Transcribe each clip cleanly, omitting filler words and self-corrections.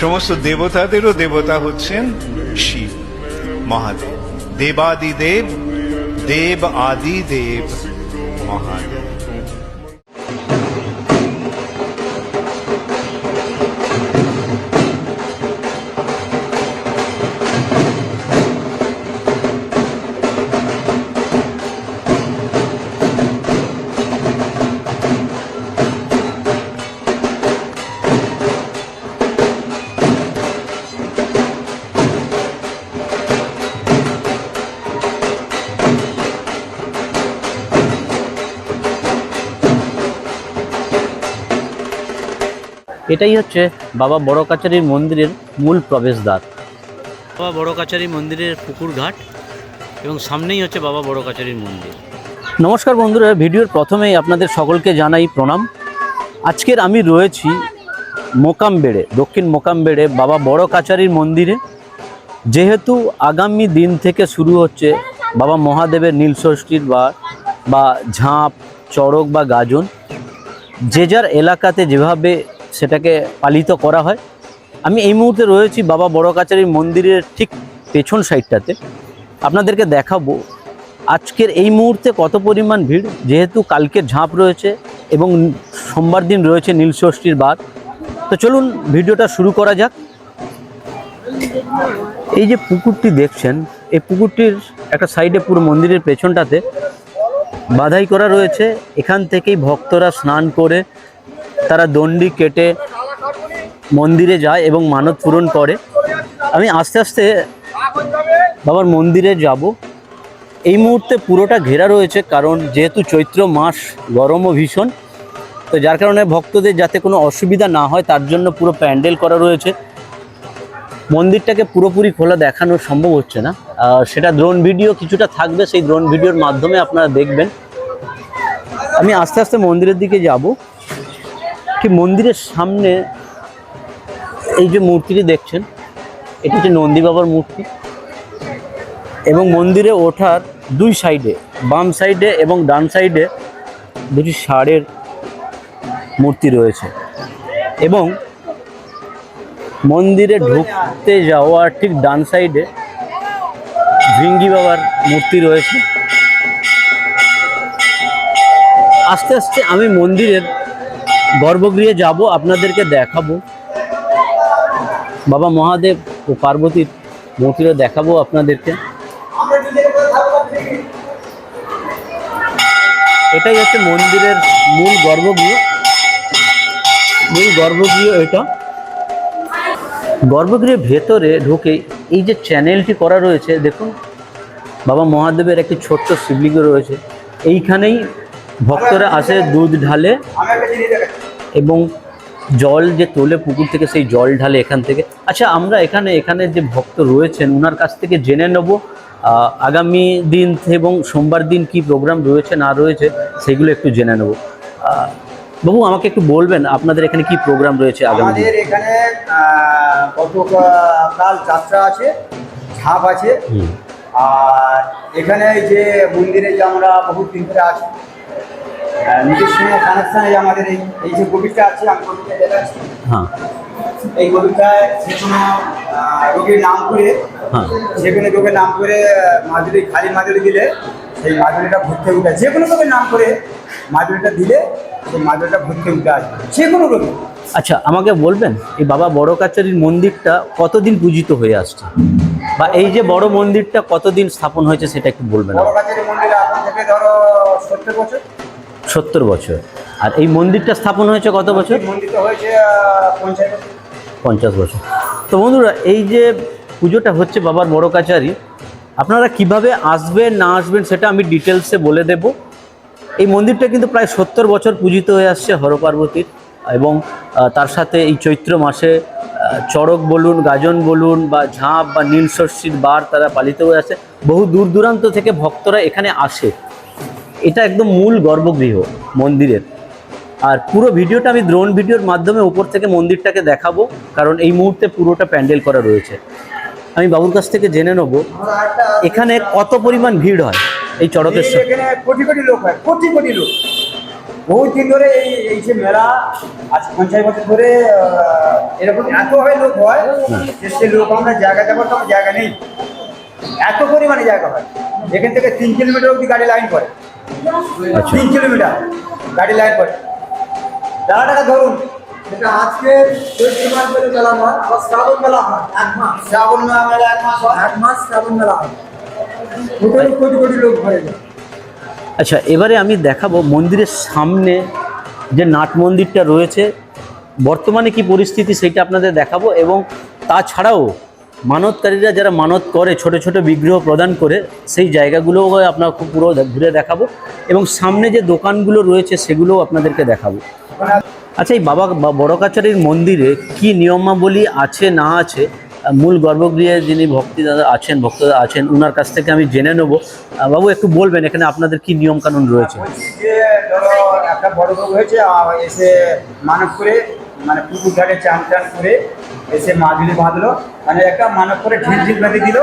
সমস্ত দেবতাদেরও দেবতা হচ্ছেন শিব মহাদেব, দেবাদিদেব, দেব আদি দেব মহাদেব। এটাই হচ্ছে বাবা বড় কাছারির মন্দিরের মূল প্রবেশদ্বার। বাবা বড় কাছারি মন্দিরের পুকুর ঘাট এবং সামনেই হচ্ছে বাবা বড় কাছারির মন্দির। নমস্কার বন্ধুরা, ভিডিওর প্রথমেই আপনাদের সকলকে জানাই প্রণাম। আজকের আমি রয়েছি মোকামবেড়ে, দক্ষিণ মোকামবেড়ে বাবা বড় কাছারির মন্দিরে। যেহেতু আগামী দিন থেকে শুরু হচ্ছে বাবা মহাদেবের নীলষষ্ঠীর বা ঝাঁপ, চড়ক বা গাজন, যে যার এলাকাতে যেভাবে সেটাকে পালিত করা হয়। আমি এই মুহূর্তে রয়েছি বাবা বড় কাছারির মন্দিরের ঠিক পেছন সাইডটাতে। আপনাদেরকে দেখাবো আজকের এই মুহূর্তে কত পরিমাণ ভিড়, যেহেতু কালকের ঝাঁপ রয়েছে এবং সোমবার দিন রয়েছে নীলষষ্ঠীর বার। তো চলুন ভিডিওটা শুরু করা যাক। এই যে পুকুরটি দেখছেন, এই পুকুরটির একটা সাইডে পুরো মন্দিরের পেছনটাতে বাধাই করা রয়েছে। এখান থেকেই ভক্তরা স্নান করে তারা দণ্ডি কেটে মন্দিরে যায় এবং মানত পূরণ করে। আমি আস্তে আস্তে বাবার মন্দিরে যাব। এই মুহূর্তে পুরোটা ঘেরা রয়েছে, কারণ যেহেতু চৈত্র মাস, গরমও ভীষণ, তো যার কারণে ভক্তদের যাতে কোনো অসুবিধা না হয় তার জন্য পুরো প্যান্ডেল করা রয়েছে। মন্দিরটাকে পুরোপুরি খোলা দেখানো সম্ভব হচ্ছে না, সেটা ড্রোন ভিডিও কিছুটা থাকবে, সেই ড্রোন ভিডিওর মাধ্যমে আপনারা দেখবেন। আমি আস্তে আস্তে মন্দিরের দিকে যাব। ঠিক মন্দিরের সামনে এই যে মূর্তিটি দেখছেন, এটি হচ্ছে নন্দী বাবার মূর্তি এবং মন্দিরে ওঠার দুই সাইডে, বাম সাইডে এবং ডান সাইডে দুটি ষাঁড়ের মূর্তি রয়েছে এবং মন্দিরে ঢুকতে যাওয়ার ঠিক ডান সাইডে ভৃঙ্গি বাবার মূর্তি রয়েছে। আস্তে আস্তে আমি মন্দিরের গর্ভগৃহে যাব, আপনাদেরকে দেখাবো বাবা মহাদেব ও পার্বতীর মূর্তিটা দেখাবো আপনাদেরকে। এটাই হচ্ছে মন্দিরের মূল গর্ভগৃহ। এটা গর্ভগৃহের ভেতরে ঢুকে এই যে চ্যানেলটি করা রয়েছে দেখুন, বাবা মহাদেবের একটি ছোট্ট শিবলিঙ্গ রয়েছে। এইখানেই ভক্তরা আসে দুধ ঢালে এবং জল যে তোলে পুকুর থেকে, সেই জল ঢালে এখান থেকে। আচ্ছা, আমরা এখানে যে ভক্ত রয়েছেন ওনার কাছ থেকে জেনে নেব আগামী দিন এবং সোমবার দিন কি প্রোগ্রাম রয়েছে না রয়েছে সেগুলো একটু জেনে নেব। বাবু, আমাকে একটু বলবেন আপনাদের এখানে কি প্রোগ্রাম রয়েছে আগামী দিন? আমাদের এখানে গতকাল যাত্রা আছে, ঝাঁপ আছে, আর এখানে যে মন্দিরে যে আমরা বহুত দিন ধরে আছি, নিজের সঙ্গে কানেকশানে আমাদের এই যে গভীরটা আছে, আমি গভীরটা দেখাচ্ছি। হ্যাঁ, এই গভীরটায় যে কোনো রোগীর নাম করে, যেখানে রোগের নাম করে মাদুরি, খালি মাদুরি দিলে সেই মাদুরিটা ঘুরতে উঠে, যে কোনো রোগের নাম করে মাদুরিটা দিলে সেই মাদুরিটা ঘুরতে উঠে আসবে, যে কোনো রোগী। আচ্ছা, আমাকে বলবেন এই বাবা বড় কাছারির মন্দিরটা কতদিন পূজিত হয়ে আসছে, বা এই যে বড় মন্দিরটা কতদিন স্থাপন হয়েছে সেটা একটু বলবেন? বড় কাছারি মন্দির এখন থেকে ধরো 70 বছর। 70 বছর। আর এই মন্দিরটা স্থাপন হয়েছে কত বছর? মন্দিরটা হয়েছে 50 বছর। 50 বছর। তো বন্ধুরা, এই যে পুজোটা হচ্ছে বাবার বড় কাছারি, আপনারা কিভাবে আসবেন না আসবেন সেটা আমি ডিটেলসে বলে দেব। এই মন্দিরটা কিন্তু প্রায় 70 বছর পূজিত হয়ে আসছে হর পার্বতীর, এবং তার সাথে এই চৈত্র মাসে চড়ক বলুন, গাজন বলুন বা ঝাঁপ বা নীলষষ্ঠীর বার তারা পালিত হয়ে আসে। বহু দূর দূরান্ত থেকে ভক্তরা এখানে আসে। এটা একদম মূল গর্ভগৃহ মন্দিরের। আর পুরো ভিডিওটা আমি ড্রোন ভিডিওর মাধ্যমে উপর থেকে মন্দিরটাকে দেখাবো, কারণ এই মুহূর্তে পুরোটা প্যান্ডেল করা রয়েছে। আমি বাবুর কাছ থেকে জেনে নেব এখানে কত পরিমাণ ভিড় হয় এই চড়কের সময়। এখানে কোটি কোটি লোক হয়, কোটি কোটি লোক। বহুত দিন ধরে এই যে মেলা আজ 50 বছর ধরে এরকম এত হয় লোক হয় যে সে লোক আমরা জায়গা যাবো তো জায়গা নেই, এত পরিমাণে জায়গা হয়। এখান থেকে 3 কিলোমিটার অব্দি গাড়ি লাইন করে, 3 কিলোমিটার গাড়ি লাইন করে। দাঁড়াটা ধরুন, এটা আজকে চৈত্র মাস বলে মেলা হয়, আবার শ্রাবণ মেলা হয় 1 মাস, শ্রাবণ মেলা 1 মাস শ্রাবণ মেলা হয়, কোটি কোটি কোটি লোক হয়ে যায়। আচ্ছা, এবারে আমি দেখাবো মন্দিরের সামনে যে নাট মন্দিরটা রয়েছে বর্তমানে কি পরিস্থিতি সেটা আপনাদের দেখাবো, এবং তাছাড়াও মানতকারীরা যারা মানত করে ছোট ছোট বিগ্রহ প্রদান করে সেই জায়গাগুলোও আপনার খুব পুরো ঘুরে দেখাবো, এবং সামনে যে দোকানগুলো রয়েছে সেগুলোও আপনাদেরকে দেখাবো। আচ্ছা, এই বাবা বড় কাছারির মন্দিরে কি নিয়মাবলী আছে না আছে, মূল গর্ভগৃহে যিনি ভক্তরা আছেন ওনার কাছ থেকে আমি জেনে নেব। বাবু একটু বলবেন এখানে আপনাদের কি নিয়ম কানুন রয়েছে? যে ধরো একটা বড় রোগ হয়েছে, এসে মানব করে মানে পুকুর ঘাটে চান টান করে এসে মাদুলি বাঁধলো, মানে একটা মানব করে ঢিল বেঁধে দিল।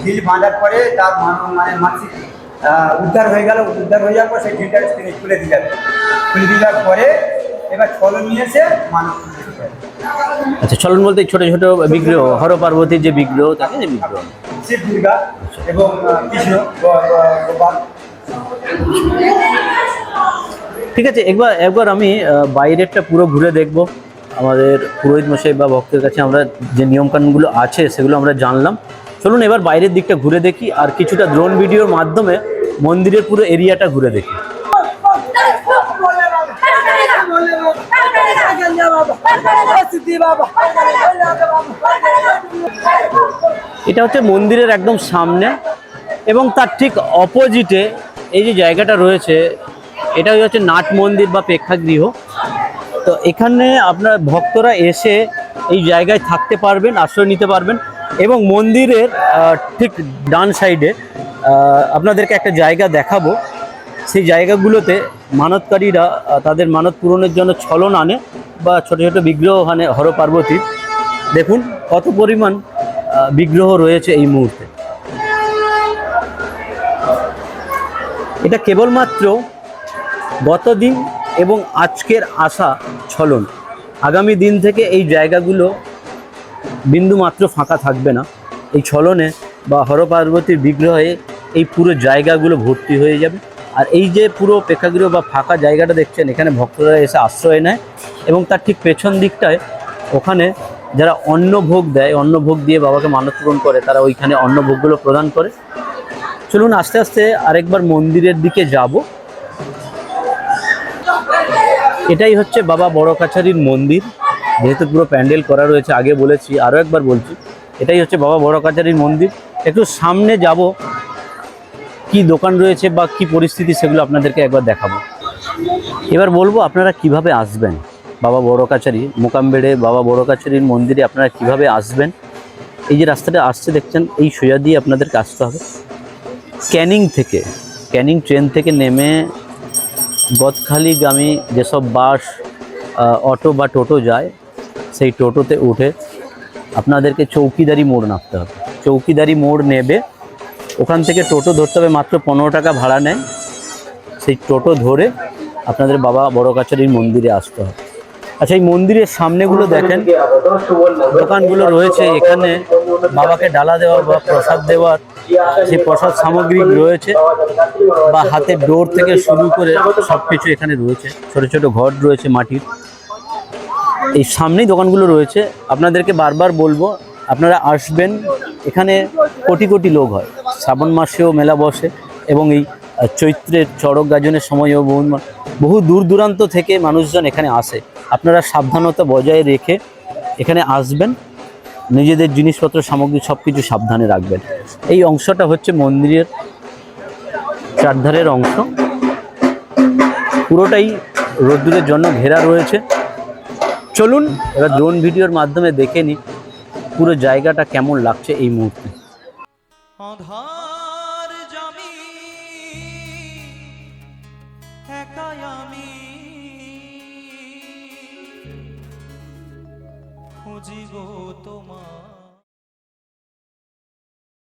ঢিল বাঁধার পরে তার মানসিক উদ্ধার হয়ে গেল। উদ্ধার হয়ে যাওয়ার পর সেই ঢিলটা তিনি খুলে দিলেন। খুলে দেওয়ার পরে এবার ছলন নিয়ে এসে মানব। আচ্ছা, ছলন বলতে ছোট ছোট বিগ্রহ, হর পার্বতীর যে বিগ্রহ থাকে, যে বিগ্রহ শিব দুর্গা এবং কৃষ্ণ গোপাল। ঠিক আছে, একবার আমি বাইরেরটা পুরো ঘুরে দেখব। আমাদের পুরোহিত মশাই বা ভক্তের কাছে আমরা যে নিয়মকানুনগুলো আছে সেগুলো আমরা জানলাম। চলুন এবার বাইরের দিকটা ঘুরে দেখি, আর কিছুটা ড্রোন ভিডিওর মাধ্যমে মন্দিরের পুরো এরিয়াটা ঘুরে দেখি। এটা হচ্ছে মন্দিরের একদম সামনে, এবং তার ঠিক অপোজিটে এই যে জায়গাটা রয়েছে এটা হচ্ছে নাট মন্দির বা প্রেক্ষাগৃহ। তো এখানে আপনার ভক্তরা এসে এই জায়গায় থাকতে পারবেন, আশ্রয় নিতে পারবেন, এবং মন্দিরের ঠিক ডান সাইডে আপনাদেরকে একটা জায়গা দেখাবো। সেই জায়গাগুলোতে মানতকারীরা তাদের মানত পূরণের জন্য ছলন আনে বা ছোট ছোট বিগ্রহ আনে হর পার্বতীর। দেখুন কত পরিমাণ বিগ্রহ রয়েছে এই মুহূর্তে। এটা কেবলমাত্র গতদিন এবং আজকের আসা ছলন। আগামী দিন থেকে এই জায়গাগুলো বিন্দুমাত্র ফাঁকা থাকবে না। এই ছলনে বা হর পার্বতীর বিগ্রহে এই পুরো জায়গাগুলো ভর্তি হয়ে যাবে। আর এই যে পুরো প্রেক্ষাগৃহ বা ফাঁকা জায়গাটা দেখছেন, এখানে ভক্তরা এসে আশ্রয় নেয়, এবং তার ঠিক পেছন দিকটায় ওখানে যারা অন্নভোগ দেয়, অন্নভোগ দিয়ে বাবাকে মানত পূরণ করে, তারা ওইখানে অন্নভোগগুলো প্রদান করে। চলুন আস্তে আস্তে আরেকবার মন্দিরের দিকে যাব। এটাই হচ্ছে বাবা বড় কাছারির মন্দির। যেহেতু পুরো প্যান্ডেল করা রয়েছে, আগে বলেছি আরও একবার বলছি, এটাই হচ্ছে বাবা বড় কাছারির মন্দির। একটু সামনে যাব, কি দোকান রয়েছে বা কি পরিস্থিতি সেগুলো আপনাদেরকে একবার দেখাবো। এবার বলবো আপনারা কিভাবে আসবেন বাবা বড় কাছারি মোকামবেড়ে বাবা বড় কাছারির মন্দিরে, আপনারা কিভাবে আসবেন। এই যে রাস্তাটা আসছে দেখছেন, এই সোজা দিয়ে আপনাদেরকে আসতে হবে। ক্যানিং ট্রেন থেকে নেমে গদখালিগামী যেসব বাস, অটো বা টোটো যায়, সেই টোটোতে উঠে আপনাদেরকে চৌকিদারি মোড় নামতে হবে। চৌকিদারি মোড় নেবে, ওখান থেকে টোটো ধরতে হবে, মাত্র 15 টাকা ভাড়া নেয়। সেই টোটো ধরে আপনাদের বাবা বড় কাছারির মন্দিরে আসতে হবে। আচ্ছা, এই মন্দিরের সামনেগুলো দেখেন, দোকানগুলো রয়েছে। এখানে বাবাকে ডালা দেওয়ার বা প্রসাদ দেওয়ার সেই প্রসাদ সামগ্রী রয়েছে, বা হাতের ডোর থেকে শুরু করে সব কিছু এখানে রয়েছে। ছোট ছোট ঘর রয়েছে মাটির। এই সামনেই দোকানগুলো রয়েছে। আপনাদেরকে বারবার বলবো আপনারা আসবেন, এখানে কোটি কোটি লোক হয়। শ্রাবণ মাসেও মেলা বসে, এবং এই চৈত্রের চড়ক গাজনের সময়ও বহু দূর দূরান্ত থেকে মানুষজন এখানে আসে। আপনারা সাবধানতা বজায় রেখে এখানে আসবেন, নিজেদের জিনিসপত্র সামগ্রী সব কিছু সাবধানে রাখবেন। এই অংশটা হচ্ছে মন্দিরের চারধারের অংশ, পুরোটাই রোদ্দুরের জন্য ঘেরা রয়েছে। চলুন এবার ড্রোন ভিডিওর মাধ্যমে দেখে নিই পুরো জায়গাটা কেমন লাগছে এই মুহূর্তে। আধার জামি একাই আমি খুঁজি গো তোমার।